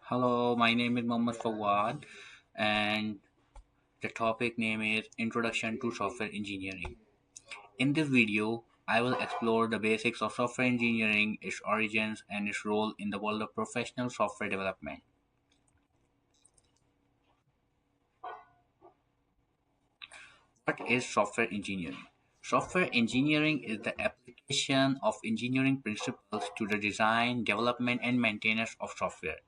Hello, my name is Mohammad Fawad, and the topic name is Introduction to Software Engineering. In this video, I will explore the basics of software engineering, its origins, and its role in the world of professional software development. What is software engineering? Software engineering is the application of engineering principles to the design, development, and maintenance of software.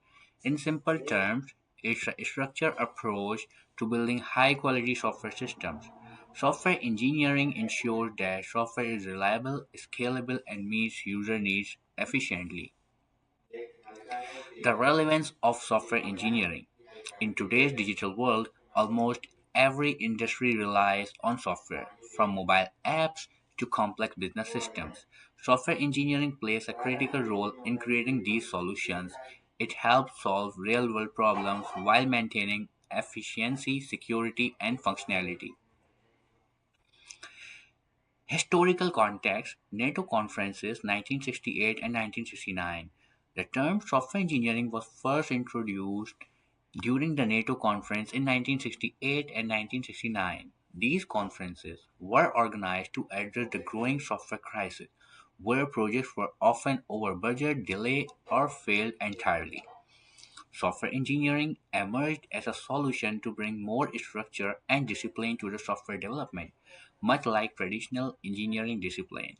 In simple terms, it's a structured approach to building high quality software systems. Software engineering ensures that software is reliable, scalable, and meets user needs efficiently. The relevance of software engineering. In today's digital world, almost every industry relies on software, from mobile apps to complex business systems. Software engineering plays a critical role in creating these solutions. It helps solve real world problems while maintaining efficiency, security, and functionality. Historical context: NATO conferences 1968 and 1969. The term software engineering was first introduced during the NATO conference in 1968 and 1969. These conferences were organized to address the growing software crisis, where projects were often over budget, delayed, or failed entirely. Software engineering emerged as a solution to bring more structure and discipline to the software development, much like traditional engineering discipline.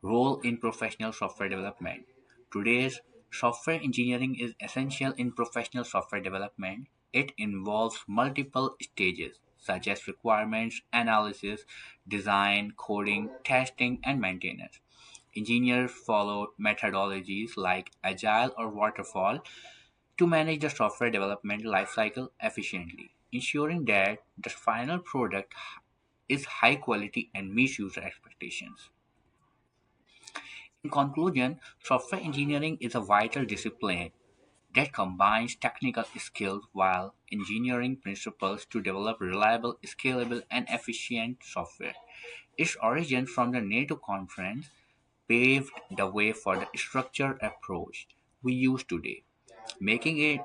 Role in professional software development. Today's software engineering is essential in professional software development. It involves multiple stages such as requirements analysis, design, coding, testing, and maintenance. Engineers follow methodologies like Agile or Waterfall to manage the software development lifecycle efficiently, ensuring that the final product is high quality and meets user expectations. In conclusion, software engineering is a vital discipline that combines technical skills while engineering principles to develop reliable, scalable, and efficient software. Its origin from the NATO conference paved the way for the structured approach we use today, making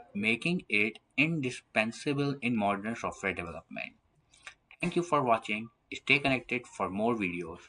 it indispensable in modern software development. Thank you for watching. Stay connected for more videos.